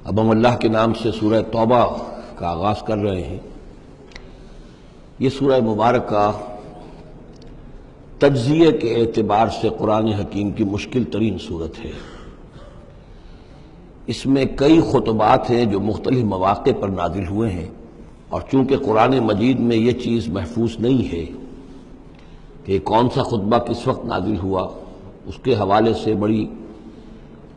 اب ہم اللہ کے نام سے سورہ توبہ کا آغاز کر رہے ہیں۔ یہ سورہ مبارکہ تجزیے کے اعتبار سے قرآن حکیم کی مشکل ترین صورت ہے۔ اس میں کئی خطبات ہیں جو مختلف مواقع پر نازل ہوئے ہیں، اور چونکہ قرآن مجید میں یہ چیز محفوظ نہیں ہے کہ کون سا خطبہ کس وقت نازل ہوا، اس کے حوالے سے بڑی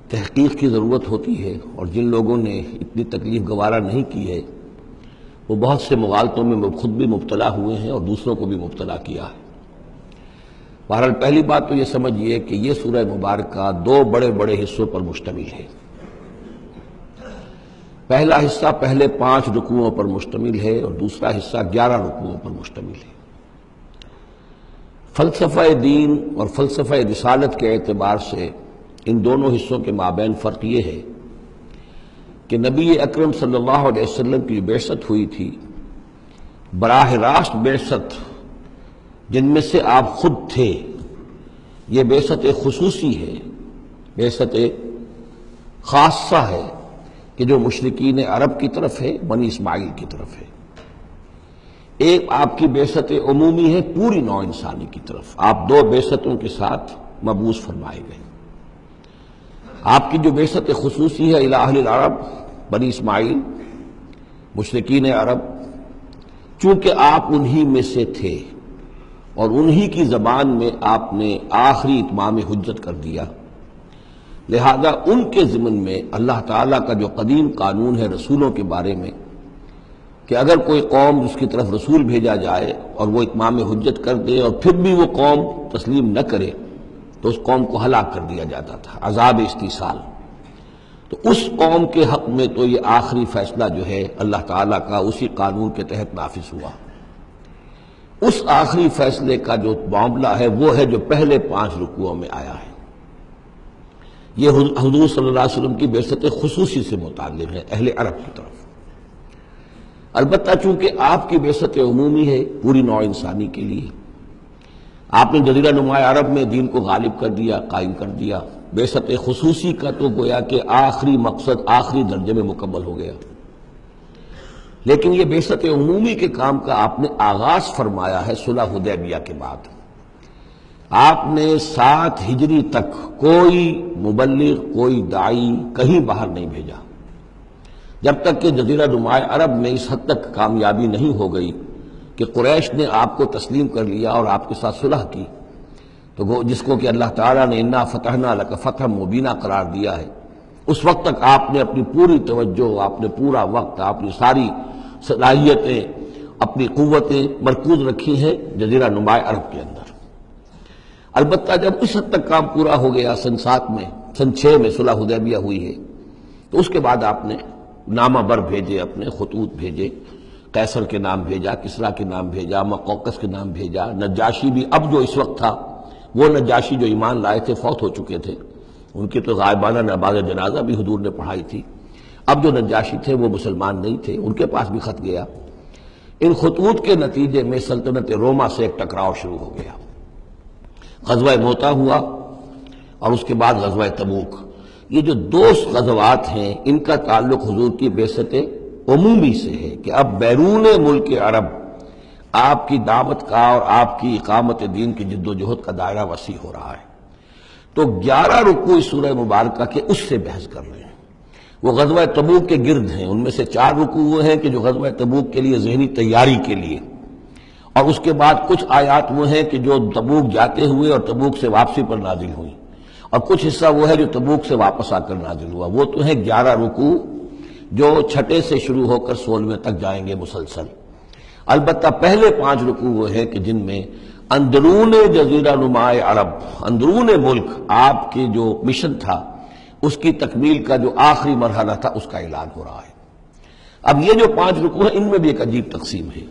تحقیق کی ضرورت ہوتی ہے، اور جن لوگوں نے اتنی تکلیف گوارا نہیں کی ہے وہ بہت سے مغالطوں میں خود بھی مبتلا ہوئے ہیں اور دوسروں کو بھی مبتلا کیا ہے۔ بہرحال پہلی بات تو یہ سمجھیے کہ یہ سورہ مبارکہ دو بڑے بڑے حصوں پر مشتمل ہے۔ پہلا حصہ پہلے 5 رکوعوں پر مشتمل ہے اور دوسرا حصہ 11 رکوعوں پر مشتمل ہے۔ فلسفہ دین اور فلسفہ رسالت کے اعتبار سے ان دونوں حصوں کے مابین فرق یہ ہے کہ نبی اکرم صلی اللہ علیہ وسلم کی بعثت ہوئی تھی، براہ راست بعثت جن میں سے آپ خود تھے، یہ بعثت خصوصی ہے، بعثت خاصہ ہے کہ جو مشرکین عرب کی طرف ہے، بنی اسماعیل کی طرف ہے۔ ایک آپ کی بعثت عمومی ہے پوری نوع انسانی کی طرف، آپ دو بعثتوں کے ساتھ مبعوث فرمائے گئے۔ آپ کی جو بعثت خصوصی ہے الی اہل العرب، بنی اسماعیل، مشرکین عرب، چونکہ آپ انہی میں سے تھے اور انہی کی زبان میں آپ نے آخری اتمام حجت کر دیا، لہذا ان کے ضمن میں اللہ تعالیٰ کا جو قدیم قانون ہے رسولوں کے بارے میں کہ اگر کوئی قوم اس کی طرف رسول بھیجا جائے اور وہ اتمام حجت کر دے اور پھر بھی وہ قوم تسلیم نہ کرے تو اس قوم کو ہلاک کر دیا جاتا تھا، عذاب استیصال۔ تو اس قوم کے حق میں تو یہ آخری فیصلہ جو ہے اللہ تعالیٰ کا اسی قانون کے تحت نافذ ہوا۔ اس آخری فیصلے کا جو معاملہ ہے وہ ہے جو پہلے 5 رکوعوں میں آیا ہے۔ یہ حضور صلی اللہ علیہ وسلم کی بعثت خصوصی سے متعلق ہے، اہل عرب کی طرف۔ البتہ چونکہ آپ کی بعثت عمومی ہے پوری نوع انسانی کے لیے، آپ نے جزیرہ نما عرب میں دین کو غالب کر دیا، قائم کر دیا، بعثت خصوصی کا تو گویا کہ آخری مقصد آخری درجے میں مکمل ہو گیا۔ لیکن یہ بعثت عمومی کے کام کا آپ نے آغاز فرمایا ہے صلح حدیبیہ کے بعد۔ آپ نے 7 ہجری تک کوئی مبلغ، کوئی داعی کہیں باہر نہیں بھیجا، جب تک کہ جزیرہ نما عرب میں اس حد تک کامیابی نہیں ہو گئی کہ قریش نے آپ کو تسلیم کر لیا اور آپ کے ساتھ صلح کی، تو جس کو کہ اللہ تعالیٰ نے انا فتحنا لک فتحا مبینا قرار دیا ہے، اس وقت تک آپ نے اپنی پوری توجہ، آپ نے پورا وقت، اپنی ساری صلاحیتیں، اپنی قوتیں مرکوز رکھی ہیں جزیرہ نما عرب کے اندر۔ البتہ جب اس حد تک کام پورا ہو گیا سن 7 میں، سن 6 میں صلح حدیبیہ ہوئی ہے، تو اس کے بعد آپ نے نامہ بر بھیجے، اپنے خطوط بھیجے، قیصر کے نام بھیجا، کسریٰ کے نام بھیجا، مقوقس کے نام بھیجا، نجاشی بھی اب جو اس وقت تھا، وہ نجاشی جو ایمان لائے تھے فوت ہو چکے تھے، ان کی تو غائبانہ نماز جنازہ بھی حضور نے پڑھائی تھی۔ اب جو نجاشی تھے وہ مسلمان نہیں تھے، ان کے پاس بھی خط گیا۔ ان خطوط کے نتیجے میں سلطنت روما سے ایک ٹکراؤ شروع ہو گیا، غزوہ موتا ہوا اور اس کے بعد غزوہ تبوک۔ یہ جو 2 غزوات ہیں ان کا تعلق حضور کی بعثت عمومی سے ہے کہ اب بیرون ملک عرب آپ کی دعوت کا اور آپ کی اقامت دین کی جد و جہد کا دائرہ وسیع ہو رہا ہے۔ تو 11 رکوع اس سورہ مبارکہ کے اس سے بحث کر رہے ہیں، وہ غزوہ تبوک کے گرد ہیں۔ ان میں سے 4 رکوع وہ ہیں کہ جو غزوہ تبوک کے لیے ذہنی تیاری کے لیے، اور اس کے بعد کچھ آیات وہ ہیں کہ جو تبوک جاتے ہوئے اور تبوک سے واپسی پر نازل ہوئی، اور کچھ حصہ وہ ہے جو تبوک سے واپس آ کر نازل ہوا۔ وہ تو ہیں 11 رکوع جو 6 سے شروع ہو کر 16 تک جائیں گے مسلسل۔ البتہ پہلے 5 رکوع وہ ہیں کہ جن میں اندرون جزیرہ نما عرب، اندرون ملک آپ کے جو مشن تھا اس کی تکمیل کا جو آخری مرحلہ تھا اس کا اعلان ہو رہا ہے۔ اب یہ جو 5 رکوع ہیں ان میں بھی ایک عجیب تقسیم ہے۔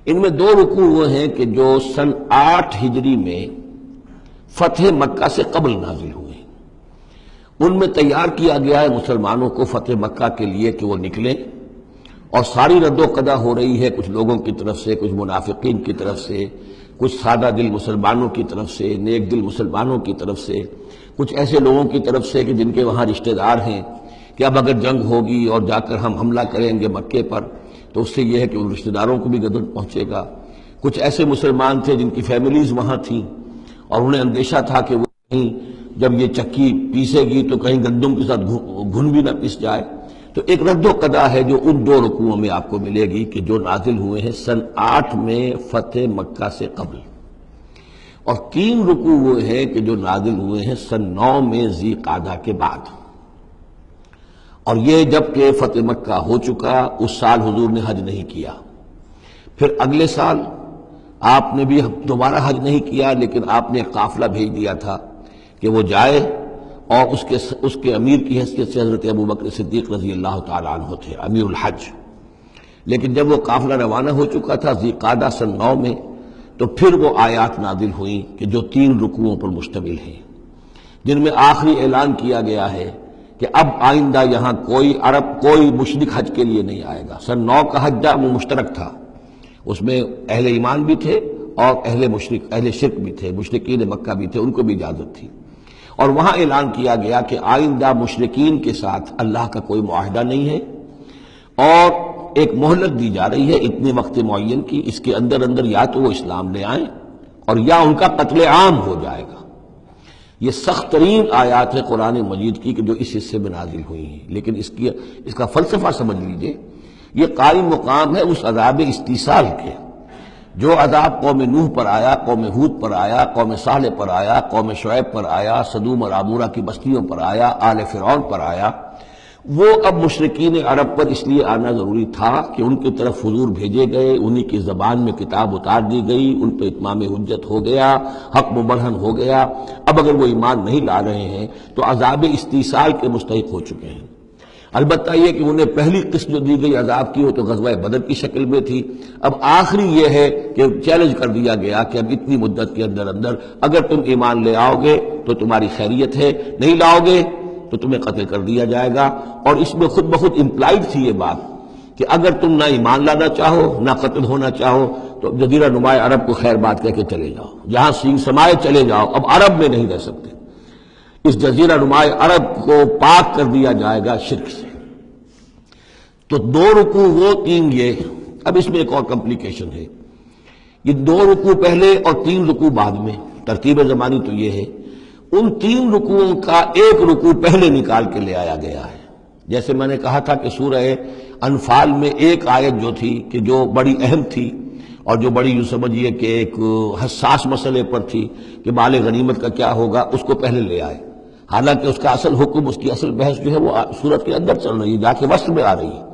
ان میں 2 رکوع وہ ہیں کہ جو سن 8 ہجری میں فتح مکہ سے قبل نازل ہوئے، ان میں تیار کیا گیا ہے مسلمانوں کو فتح مکہ کے لیے کہ وہ نکلیں، اور ساری رد و قدا ہو رہی ہے کچھ لوگوں کی طرف سے، کچھ منافقین کی طرف سے، کچھ سادہ دل مسلمانوں کی طرف سے، نیک دل مسلمانوں کی طرف سے، کچھ ایسے لوگوں کی طرف سے کہ جن کے وہاں رشتہ دار ہیں کہ اب اگر جنگ ہوگی اور جا کر ہم حملہ کریں گے مکے پر تو اس سے یہ ہے کہ ان رشتہ داروں کو بھی گدن پہنچے گا۔ کچھ ایسے مسلمان تھے جن کی فیملیز وہاں تھیں اور انہیں اندیشہ تھا کہ وہ کہیں جب یہ چکی پیسے گی تو کہیں گندم کے ساتھ گھن بھی نہ پیس جائے۔ تو ایک رد و قضا ہے جو ان 2 رکوعوں میں آپ کو ملے گی کہ جو نازل ہوئے ہیں سن 8 میں فتح مکہ سے قبل، اور 3 رکوع وہ ہیں کہ جو نازل ہوئے ہیں سن 9 میں ذی قعدہ کے بعد۔ اور یہ جب کہ فتح مکہ ہو چکا، اس سال حضور نے حج نہیں کیا، پھر اگلے سال آپ نے بھی دوبارہ حج نہیں کیا، لیکن آپ نے ایک قافلہ بھیج دیا تھا کہ وہ جائے، اور اس کے امیر کی حیثیت سے حضرت ابوبکر صدیق رضی اللہ تعالیٰ عنہ تھے امیر الحج۔ لیکن جب وہ قافلہ روانہ ہو چکا تھا ذی قعدہ سن 9 میں، تو پھر وہ آیات نازل ہوئیں کہ جو 3 رکوعوں پر مشتمل ہیں، جن میں آخری اعلان کیا گیا ہے کہ اب آئندہ یہاں کوئی مشرک حج کے لیے نہیں آئے گا۔ سن 9 کا حج وہ مشترک تھا، اس میں اہل ایمان بھی تھے اور اہل شرک بھی تھے، مشرکین مکہ بھی تھے، ان کو بھی اجازت تھی۔ اور وہاں اعلان کیا گیا کہ آئندہ مشرکین کے ساتھ اللہ کا کوئی معاہدہ نہیں ہے، اور ایک مہلت دی جا رہی ہے اتنے وقت معین کی، اس کے اندر یا تو وہ اسلام لے آئیں اور یا ان کا قتل عام ہو جائے گا۔ یہ سخت ترین آیات ہے قرآن مجید کی کہ جو اس حصے میں نازل ہوئی ہیں، لیکن اس کا فلسفہ سمجھ لیجئے، یہ قائم مقام ہے اس عذاب استیصال کے جو عذاب قوم نوح پر آیا، قوم ہود پر آیا، قوم صالح پر آیا، قوم شعیب پر آیا، سدوم اور عمورہ کی بستیوں پر آیا، آل فرعون پر آیا۔ وہ اب مشرکین عرب پر اس لیے آنا ضروری تھا کہ ان کی طرف حضور بھیجے گئے، انہی کی زبان میں کتاب اتار دی گئی، ان پہ اتمام حجت ہو گیا، حق مبرہن ہو گیا۔ اب اگر وہ ایمان نہیں لا رہے ہیں تو عذاب استیصال کے مستحق ہو چکے ہیں۔ البتہ یہ کہ انہیں پہلی قسط جو دی گئی عذاب کی وہ تو غزوہ بدر کی شکل میں تھی، اب آخری یہ ہے کہ چیلنج کر دیا گیا کہ اب اتنی مدت کے اندر اگر تم ایمان لے آؤ گے تو تمہاری خیریت ہے، نہیں لاؤ گے تو تمہیں قتل کر دیا جائے گا۔ اور اس میں خود بخود امپلائڈ تھی یہ بات کہ اگر تم نہ ایمان لانا چاہو نہ قتل ہونا چاہو تو جزیرہ نما عرب کو خیر بات کہہ کے چلے جاؤ، جہاں سینگ سمائے چلے جاؤ، اب عرب میں نہیں رہ سکتے۔ اس جزیرہ نما عرب کو پاک کر دیا جائے گا شرک سے۔ تو 2 رکوع وہ 3 یہ، اب اس میں ایک اور کمپلیکیشن ہے، یہ 2 رکوع پہلے اور 3 رکوع بعد میں، ترتیب زمانی تو یہ ہے، ان 3 رکوعوں کا ایک رکوع پہلے نکال کے لے آیا گیا ہے۔ جیسے میں نے کہا تھا کہ سورہ انفال میں ایک آیت جو تھی کہ جو بڑی اہم تھی اور جو بڑی یوں سمجھیے کہ ایک حساس مسئلے پر تھی کہ مال غنیمت کا کیا ہوگا، اس کو پہلے لے آئے، حالانکہ اس کا اصل حکم، اس کی اصل بحث جو ہے وہ سورت کے اندر چل رہی ہے، جا کے وسط میں آ رہی ہے۔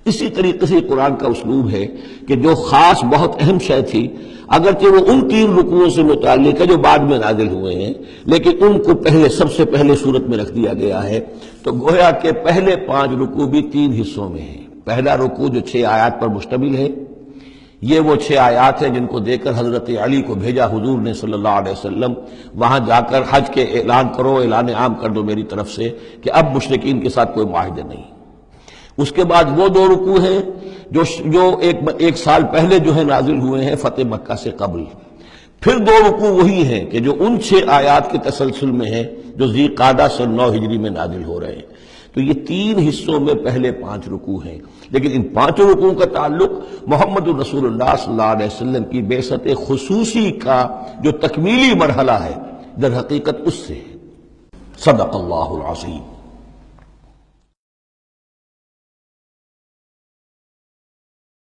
اسی طریقے سے قرآن کا اسلوب ہے کہ جو خاص بہت اہم شے تھی، اگرچہ وہ ان 3 رکوعوں سے متعلق ہے جو بعد میں نازل ہوئے ہیں، لیکن ان کو سب سے پہلے صورت میں رکھ دیا گیا ہے۔ تو گویا کہ پہلے 5 رکوع بھی 3 حصوں میں ہیں۔ پہلا رکوع جو 6 آیات پر مشتمل ہے، یہ وہ 6 آیات ہیں جن کو دے کر حضرت علی کو بھیجا حضور نے صلی اللہ علیہ وسلم، وہاں جا کر حج کے اعلان کرو، اعلان عام کر دو میری طرف سے کہ اب مشرکین کے ساتھ کوئی معاہدہ نہیں۔ اس کے بعد وہ 2 رکوع ہیں جو ایک سال پہلے جو ہے نازل ہوئے ہیں فتح مکہ سے قبل۔ پھر 2 رکوع وہی ہیں کہ جو ان 6 آیات کے تسلسل میں ہیں جو ذی قعدہ سن 9 ہجری میں نازل ہو رہے ہیں۔ تو یہ 3 حصوں میں پہلے 5 رکوع ہیں، لیکن ان 5 رکوعوں کا تعلق محمد الرسول اللہ صلی اللہ علیہ وسلم کی بعثت خصوصی کا جو تکمیلی مرحلہ ہے در حقیقت اس سے ہے۔ صدق اللہ العظیم۔